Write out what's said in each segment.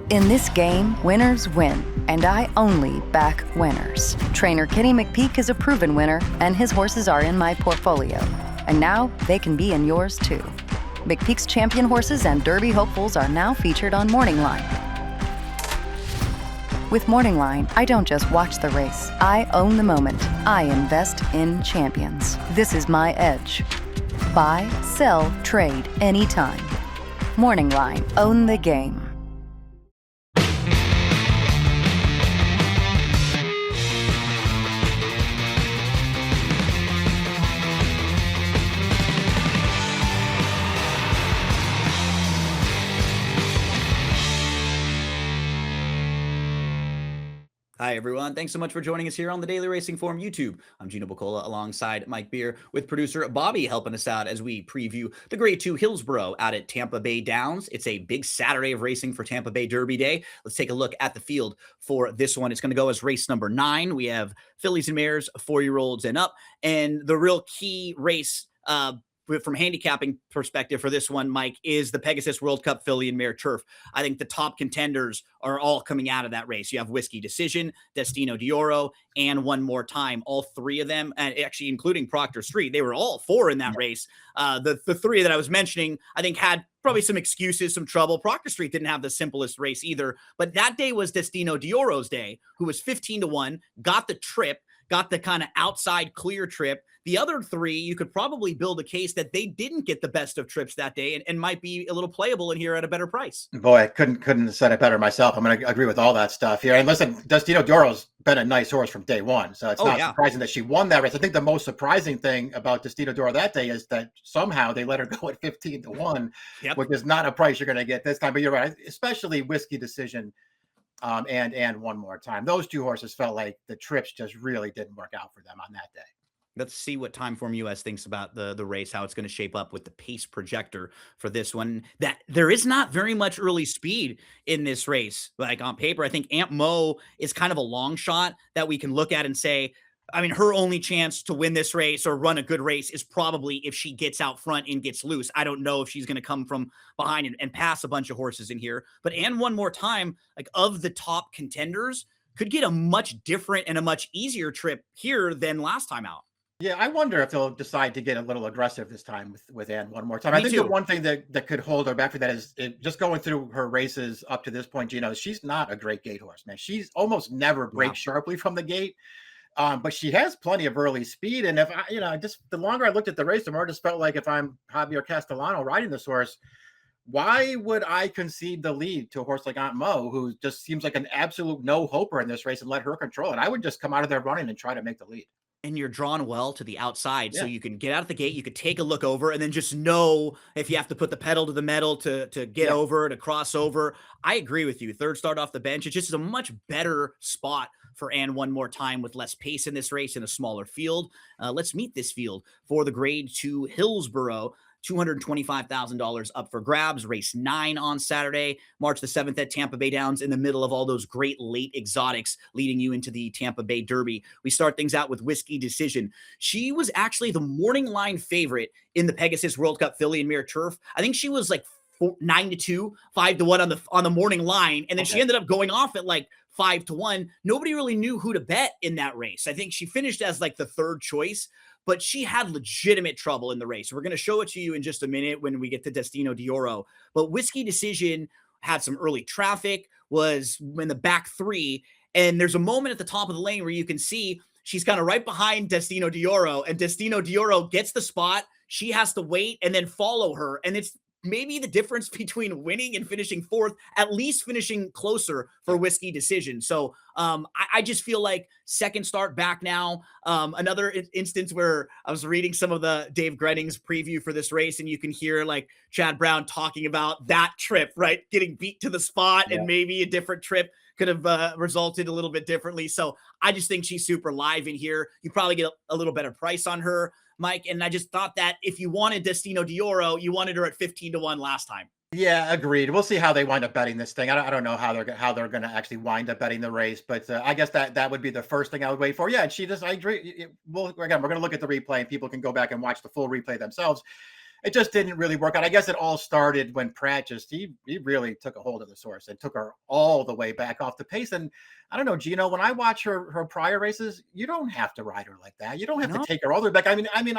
In this game, winners win, and I only back winners. Trainer Kenny McPeak is a proven winner, and his horses are in my portfolio. And now they can be in yours too. McPeak's champion horses and Derby hopefuls are now featured on Morning Line. With Morning Line, I don't just watch the race. I own the moment. I invest in champions. This is my edge. Buy, sell, trade, anytime. Morning Line. Own the game. Hi, everyone. Thanks so much for joining us here on the Daily Racing Form YouTube. I'm Gino Buccola alongside Mike Beer with producer Bobby helping us out as we preview the Grade 2 Hillsborough out at Tampa Bay Downs. It's a big Saturday of racing for Tampa Bay Derby Day. Let's take a look at the field for this one. It's going to go as race number 9. We have fillies and mares, 4-year-olds and up. And the real key race from handicapping perspective for this one, Mike, is the Pegasus World Cup filly and mare turf. I think the top contenders are all coming out of that race. You have Whiskey Decision, Destino Doro, and One More Time. All three of them, and actually including Proctor Street, they were all 4 in that race. The 3 that I was mentioning, I think had probably some excuses, some trouble. Proctor Street didn't have the simplest race either, but that day was Destino Doro's day, who was 15-1, got the trip, got the kind of outside clear trip. The other 3, you could probably build a case that they didn't get the best of trips that day and might be a little playable in here at a better price. Boy, I couldn't have said it better myself. I'm going to agree with all that stuff here. And listen, Destino Doro's been a nice horse from day one, so it's not surprising that she won that race. I think the most surprising thing about Destino Doro that day is that somehow they let her go at 15-1, which is not a price you're going to get this time. But you're right, especially Whiskey Decision and One More Time. Those 2 horses felt like the trips just really didn't work out for them on that day. Let's see what Timeform US thinks about the race, how it's going to shape up with the pace projector for this one. That there is not very much early speed in this race. Like on paper, I think Aunt Mo is kind of a long shot that we can look at and say, I mean, her only chance to win this race or run a good race is probably if she gets out front and gets loose. I don't know if she's going to come from behind and pass a bunch of horses in here. But and One More Time, like of the top contenders, could get a much different and a much easier trip here than last time out. Yeah, I wonder if they'll decide to get a little aggressive this time with Ann One More Time. I think the one thing that could hold her back for that is just going through her races up to this point, Gino, she's not a great gate horse, man. She's almost never breaks sharply from the gate. But she has plenty of early speed. And if the longer I looked at the race, the more I just felt like if I'm Javier Castellano riding this horse, why would I concede the lead to a horse like Aunt Mo, who just seems like an absolute no-hoper in this race, and let her control it? I would just come out of there running and try to make the lead. And you're drawn well to the outside, so you can get out of the gate, you could take a look over, and then just know if you have to put the pedal to the metal to get over, to cross over. I agree with you. Third start off the bench, it just is a much better spot for Ann One More Time with less pace in this race in a smaller field. Let's meet this field for the Grade 2 Hillsborough. $225,000 up for grabs. Race 9 on Saturday, March the 7th at Tampa Bay Downs, in the middle of all those great late exotics leading you into the Tampa Bay Derby. We start things out with Whiskey Decision. She was actually the morning line favorite in the Pegasus World Cup filly and mare turf. I think she was like 9-2, 5-1 on the morning line, and then she ended up going off at like 5-1. Nobody really knew who to bet in that race. I think she finished as like the 3rd choice, but she had legitimate trouble in the race. We're going to show it to you in just a minute when we get to Destino Doro. But Whiskey Decision had some early traffic, was in the back 3, and there's a moment at the top of the lane where you can see she's kind of right behind Destino Doro, and Destino Doro gets the spot. She has to wait and then follow her, and it's maybe the difference between winning and finishing 4th, at least finishing closer for Whiskey Decision. So I just feel like second start back now. Another instance where I was reading some of the Dave Grenning's preview for this race, and you can hear like Chad Brown talking about that trip, right? Getting beat to the spot, and maybe a different trip could have resulted a little bit differently. So I just think she's super live in here. You probably get a little better price on her, Mike. And I just thought that if you wanted Destino Doro, you wanted her at 15-1 last time. Yeah, agreed. We'll see how they wind up betting this thing. I don't know how they're going to actually wind up betting the race, but I guess that would be the first thing I would wait for. Yeah, and I agree. We're going to look at the replay, and people can go back and watch the full replay themselves. it just didn't really work out. I guess it all started when Pratt he really took a hold of this horse and took her all the way back off the pace. And I don't know, Gino, when I watch her prior races, you don't have to ride her like that. You don't have to take her all the way back. I mean,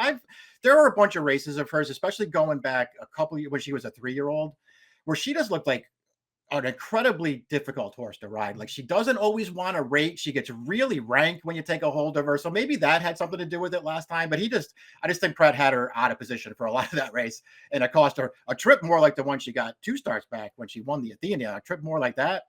there are a bunch of races of hers, especially going back a couple of years when she was a 3-year-old, where she just looked like an incredibly difficult horse to ride. Like, she doesn't always want to rate. She gets really ranked when you take a hold of her. So maybe that had something to do with it last time. But I just think Pratt had her out of position for a lot of that race. And it cost her a trip more like the one she got 2 starts back when she won the Athenia. A trip more like that,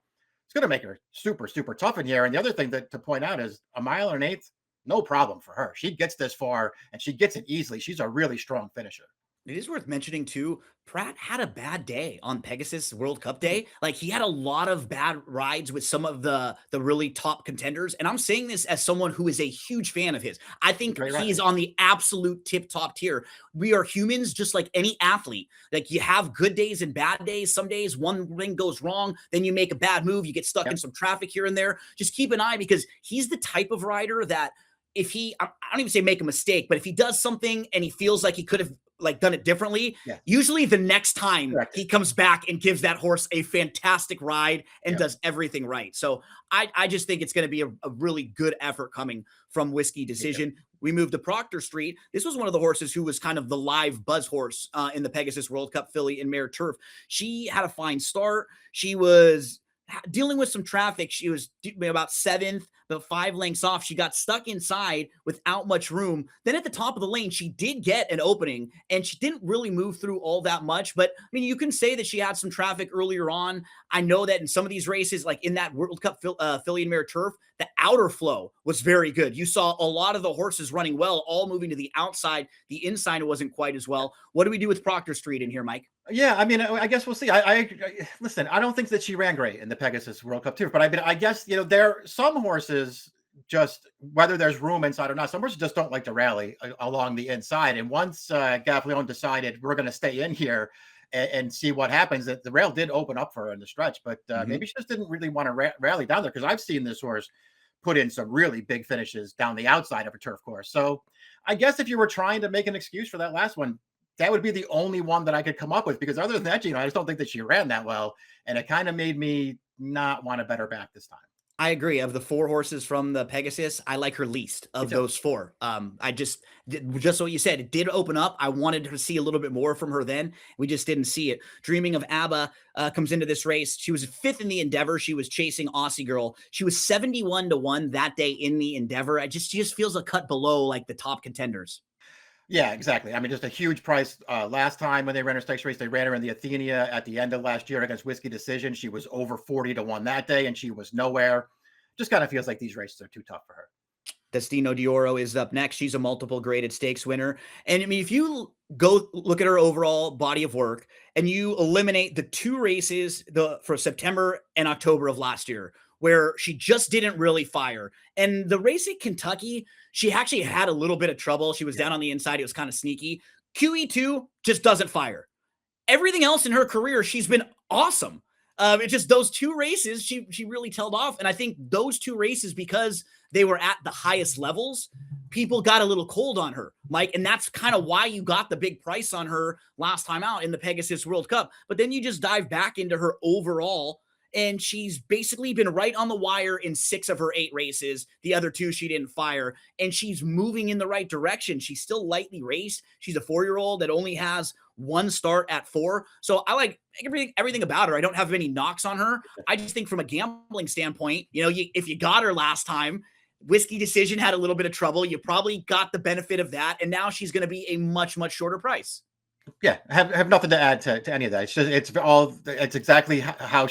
it's going to make her super, super tough in here. And the other thing to point out is a mile and an eighth, no problem for her. She gets this far and she gets it easily. She's a really strong finisher. It is worth mentioning too, Pratt had a bad day on Pegasus World Cup day. Like, he had a lot of bad rides with some of the really top contenders. And I'm saying this as someone who is a huge fan of his. I think he's on the absolute tip top tier. We are humans just like any athlete. Like, you have good days and bad days. Some days one thing goes wrong, then you make a bad move, you get stuck in some traffic here and there. Just keep an eye, because he's the type of rider that if I don't even say make a mistake, but if he does something and he feels like he could have done it differently, usually the next time he comes back and gives that horse a fantastic ride and does everything right. So I just think it's going to be a really good effort coming from Whiskey Decision. We moved to Proctor Street. This was one of the horses who was kind of the live buzz horse in the Pegasus World Cup filly and mare turf. She had a fine start. She was dealing with some traffic. She was about 7th, about 5 lengths off. She got stuck inside without much room. Then at the top of the lane, she did get an opening, and she didn't really move through all that much. But I mean, you can say that she had some traffic earlier on. I know that in some of these races, like in that World Cup filly and mare turf, the outer flow was very good. You saw a lot of the horses running well, all moving to the outside. The inside wasn't quite as well. What do we do with Proctor Street in here, Mike? Yeah, I mean, I guess we'll see. I listen, I don't think that she ran great in the Pegasus World Cup Turf, but I guess, there are some horses, just whether there's room inside or not, some horses just don't like to rally along the inside. And once Gaffleon decided we're going to stay in here and see what happens, that the rail did open up for her in the stretch, but maybe she just didn't really want to rally down there, because I've seen this horse put in some really big finishes down the outside of a turf course. So I guess if you were trying to make an excuse for that last one, that would be the only one that I could come up with, because other than that, I just don't think that she ran that well. And it kind of made me not want to bet her back this time. I agree. Of the 4 horses from the Pegasus, I like her least of those 4. I just what you said, it did open up. I wanted to see a little bit more from her then. We just didn't see it. Dreaming of Abba comes into this race. She was 5th in the Endeavor. She was chasing Aussie Girl. She was 71-1 that day in the Endeavor. She just feels a cut below like the top contenders. Yeah, exactly. I mean, just a huge price. Last time when they ran her stakes race, they ran her in the Athenia at the end of last year against Whiskey Decision. She was over 40-1 that day, and she was nowhere. Just kind of feels like these races are too tough for her. Destino Doro is up next. She's a multiple graded stakes winner. And I mean, if you go look at her overall body of work and you eliminate the 2 races for September and October of last year, where she just didn't really fire. And the race at Kentucky, she actually had a little bit of trouble. She was down on the inside. It was kind of sneaky. QE2 just doesn't fire. Everything else in her career, she's been awesome. It's just those 2 races, she really tailed off. And I think those 2 races, because they were at the highest levels, people got a little cold on her, Mike. And that's kind of why you got the big price on her last time out in the Pegasus World Cup. But then you just dive back into her overall, and she's basically been right on the wire in 6 of her 8 races. The other 2, she didn't fire, and she's moving in the right direction. She's still lightly raced. She's a 4-year-old that only has 1 start at 4. So I like everything about her. I don't have any knocks on her. I just think from a gambling standpoint, if you got her last time, Whiskey Decision had a little bit of trouble. You probably got the benefit of that, and now she's going to be a much, much shorter price. Yeah, I have nothing to add to any of that. It's exactly how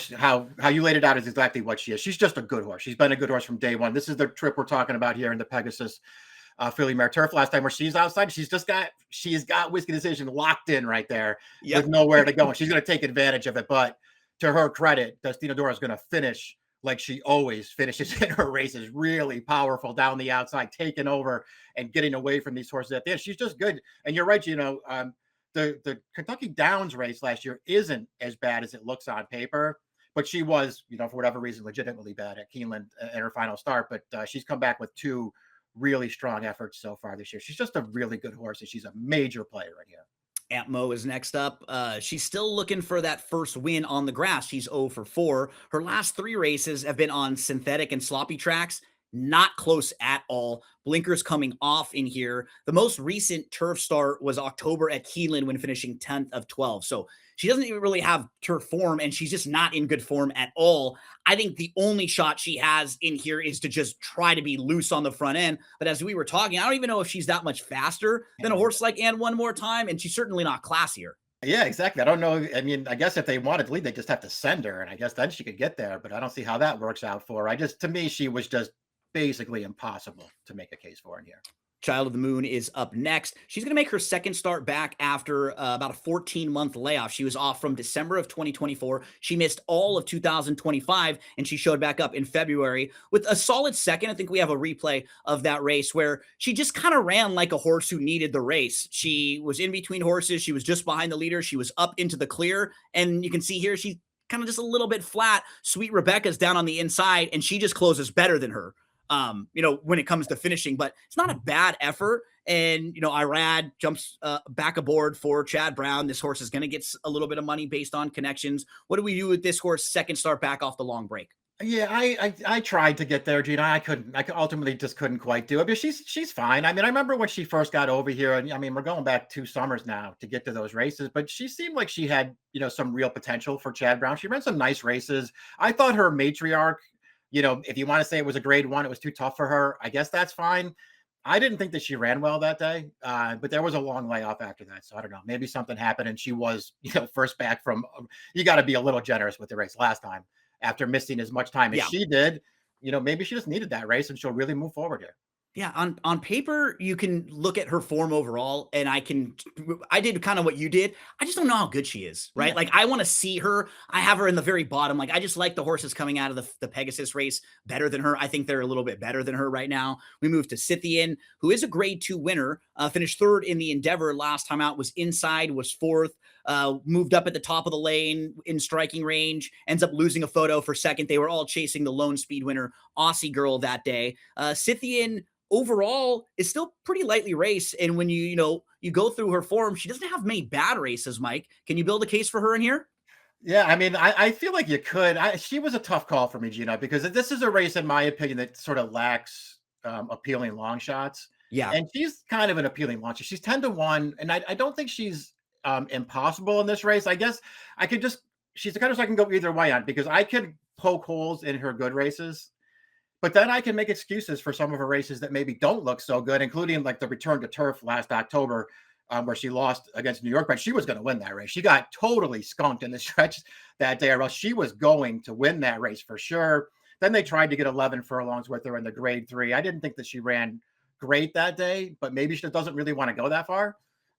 you laid it out is exactly what she is. She's just a good horse. She's been a good horse from day one. This is the trip we're talking about here in the Pegasus filly mare turf last time, where she's outside. She's got Whiskey Decision locked in right there with nowhere to go. And she's going to take advantage of it. But to her credit, Destino Doro is going to finish like she always finishes in her races, really powerful down the outside, taking over and getting away from these horses at the end. She's just good. And you're right, the Kentucky Downs race last year isn't as bad as it looks on paper, but she was, for whatever reason, legitimately bad at Keeneland in her final start. But she's come back with 2 really strong efforts so far this year. She's just a really good horse, and she's a major player in here. Aunt Mo is next up. She's still looking for that first win on the grass. She's 0 for 4. Her last 3 races have been on synthetic and sloppy tracks. Not close at all. Blinkers coming off in here. The most recent turf start was October at Keeneland when finishing 10th of 12. So she doesn't even really have turf form, and she's just not in good form at all. I think the only shot she has in here is to just try to be loose on the front end. But as we were talking, I don't even know if she's that much faster than a horse like And One More Time, and she's certainly not classier. Yeah, exactly. I don't know. I mean, I guess if they wanted to lead, they just have to send her, and I guess then she could get there. But I don't see how that works out for her. To me, she was just basically impossible to make a case for in here. Child of the Moon is up next. She's going to make her second start back after about a 14-month layoff. She was off from December of 2024. She missed all of 2025, and she showed back up in February with a solid second. I think we have a replay of that race where she just kind of ran like a horse who needed the race. She was in between horses. She was just behind the leader. She was up into the clear, and you can see here she's kind of just a little bit flat. Sweet Rebecca's down on the inside, and she just closes better than her. When it comes to finishing, but it's not a bad effort. And, Irad jumps back aboard for Chad Brown. This horse is going to get a little bit of money based on connections. What do we do with this horse second start back off the long break? Yeah, I tried to get there, Gina. I couldn't. I ultimately just couldn't quite do it. But she's fine. I mean, I remember when she first got over here, and I mean, we're going back 2 summers now to get to those races. But she seemed like she had, some real potential for Chad Brown. She ran some nice races. I thought her matriarch, if you want to say it was a grade 1, it was too tough for her. I guess that's fine. I didn't think that she ran well that day, but there was a long layoff after that. So I don't know. Maybe something happened, and she was, first back from. You got to be a little generous with the race last time after missing as much time as she did. Maybe she just needed that race, and she'll really move forward here. Yeah, on paper, you can look at her form overall, and I did kind of what you did. I just don't know how good she is, right? Yeah. Like, I want to see her. I have her in the very bottom. Like, I just like the horses coming out of the Pegasus race better than her. I think they're a little bit better than her right now. We move to Scythian, who is a grade 2 winner, finished 3rd in the Endeavor last time out, was inside, was 4th, moved up at the top of the lane in striking range, ends up losing a photo for 2nd. They were all chasing the lone speed winner, Aussie Girl, that day. Scythian overall is still pretty lightly raced. And when you go through her form, she doesn't have many bad races, Mike. Can you build a case for her in here? Yeah, I mean, I feel like you could. She was a tough call for me, Gino, because this is a race, in my opinion, that sort of lacks appealing long shots. Yeah. And she's kind of an appealing long shot. She's 10 to 1, and I don't think she's impossible in this race. I guess she's the kind of horse I can go either way on, because I could poke holes in her good races. But then I can make excuses for some of her races that maybe don't look so good, including like the return to turf last October, where she lost against New York, but she was going to win that race. She got totally skunked in the stretch that day, or else she was going to win that race for sure. Then they tried to get 11 furlongs with her in the grade 3. I didn't think that she ran great that day, but maybe she doesn't really want to go that far.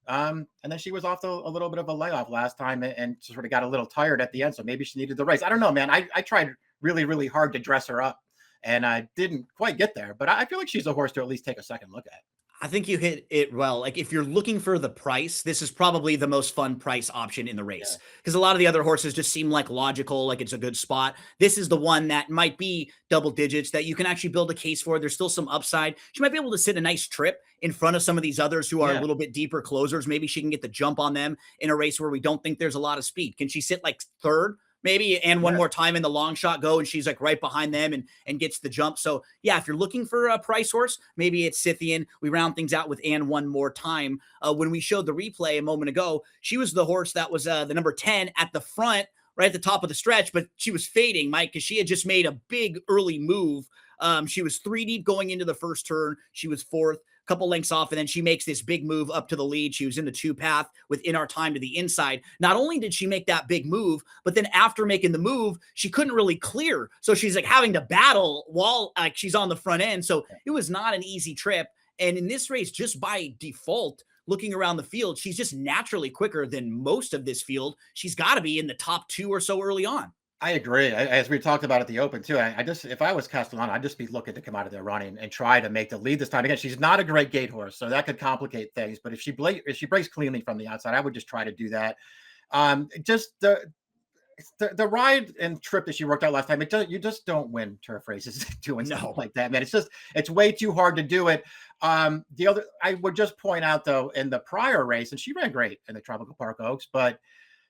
And then she was off to a little bit of a layoff last time and sort of got a little tired at the end. So maybe she needed the race. I don't know, man. I tried really, really hard to dress her up, and I didn't quite get there, but I feel like she's a horse to at least take a second look at. I think you hit it well. Like, if you're looking for the price, this is probably the most fun price option in the race, because a lot of the other horses just seem like logical, like it's a good spot. This is the one that might be double digits that you can actually build a case for. There's still some upside. She might be able to sit a nice trip in front of some of these others who are a little bit deeper closers. Maybe she can get the jump on them in a race where we don't think there's a lot of speed. Can she sit like 3rd? Maybe, and one more time in the long shot go, and she's like right behind them and gets the jump. So yeah, if you're looking for a price horse, maybe it's Scythian. We round things out with And One More Time. When we showed the replay a moment ago, she was the horse that was the number 10 at the front, right at the top of the stretch, but she was fading, Mike, because she had just made a big early move. She was 3 deep going into the first turn. She was 4th. Couple lengths off, and then she makes this big move up to the lead. She was in the 2 path within our time to the inside. Not only did she make that big move, but then after making the move, she couldn't really clear. So she's like having to battle while she's on the front end. So it was not an easy trip. And in this race, just by default, looking around the field, she's just naturally quicker than most of this field. She's got to be in the top 2 or so early on. I agree. As we talked about at the Open too, if I was Castellano, I'd just be looking to come out of there running and try to make the lead this time. Again, she's not a great gate horse, so that could complicate things. But if she breaks cleanly from the outside, I would just try to do that. the ride and trip that she worked out last time, you just don't win turf races doing stuff like that, man. It's way too hard to do it. I would just point out though, in the prior race, and she ran great in the Tropical Park Oaks, but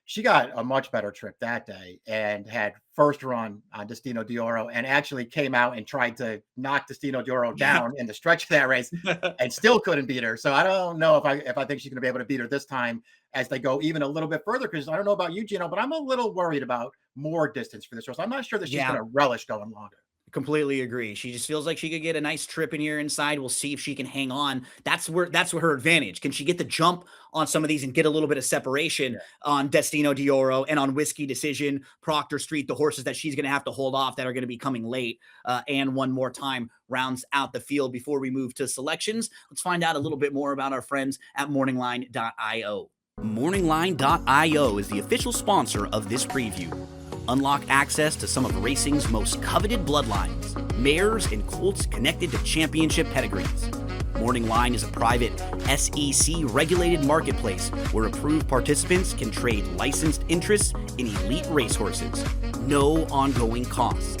she got a much better trip that day and had first run on Destino Doro and actually came out and tried to knock Destino Doro down in the stretch of that race and still couldn't beat her. So I don't know if I think she's going to be able to beat her this time as they go even a little bit further, because I don't know about you, Gino, but I'm a little worried about more distance for this race. I'm not sure that she's going to relish going longer. Completely agree. She just feels like she could get a nice trip in here inside. We'll see if she can hang on. That's where her advantage. Can she get the jump on some of these and get a little bit of separation on Destino Doro and on Whiskey Decision, Proctor Street, the horses that she's going to have to hold off that are going to be coming late. And one more time rounds out the field before we move to selections. Let's find out a little bit more about our friends at morningline.io. Morningline.io is the official sponsor of this preview. Unlock access to some of racing's most coveted bloodlines, mares and colts connected to championship pedigrees. Morningline is a private SEC-regulated marketplace where approved participants can trade licensed interests in elite racehorses. No ongoing costs.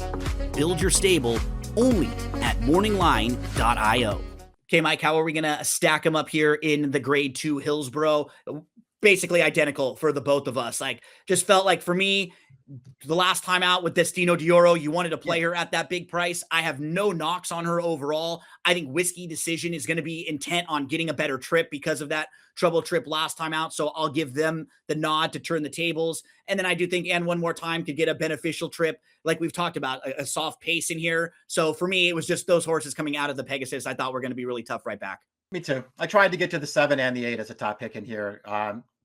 Build your stable only at morningline.io. Okay, Mike, how are we going to stack them up here in the Grade 2 Hillsborough? Basically identical for the both of us. Like, just felt like for me, the last time out with Destino Doro, you wanted to play her at that big price. I have no knocks on her overall. I think Whiskey Decision is going to be intent on getting a better trip because of that trouble trip last time out. So I'll give them the nod to turn the tables. And then I do think And One More Time could get a beneficial trip. Like we've talked about, a soft pace in here. So for me, it was just those horses coming out of the Pegasus I thought were going to be really tough right back. Me too. I tried to get to the 7 and the 8 as a top pick in here.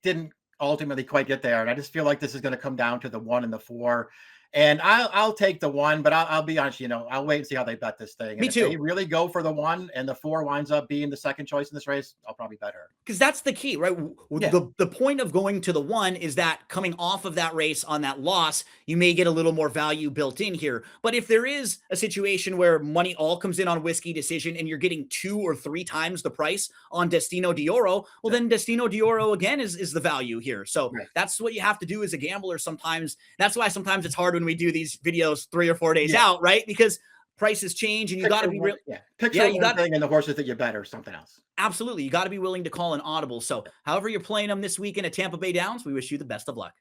Didn't ultimately quite get there. And I just feel like this is going to come down to the 1 and the 4. And I'll take the 1, but I'll be honest, I'll wait and see how they bet this thing. And Me too. If they really go for the 1 and the 4 winds up being the second choice in this race, I'll probably bet her. Because that's the key, right? The point of going to the 1 is that coming off of that race on that loss, you may get a little more value built in here. But if there is a situation where money all comes in on Whiskey Decision and you're getting 2 or 3 times the price on Destino Doro, well, then Destino Doro again is the value here. So that's what you have to do as a gambler sometimes. That's why sometimes it's hard when we do these videos 3 or 4 days out, right? Because prices change and you got to be real. You got thing and the horses that you bet or something else. Absolutely. You got to be willing to call an audible. So however you're playing them this weekend at Tampa Bay Downs, we wish you the best of luck.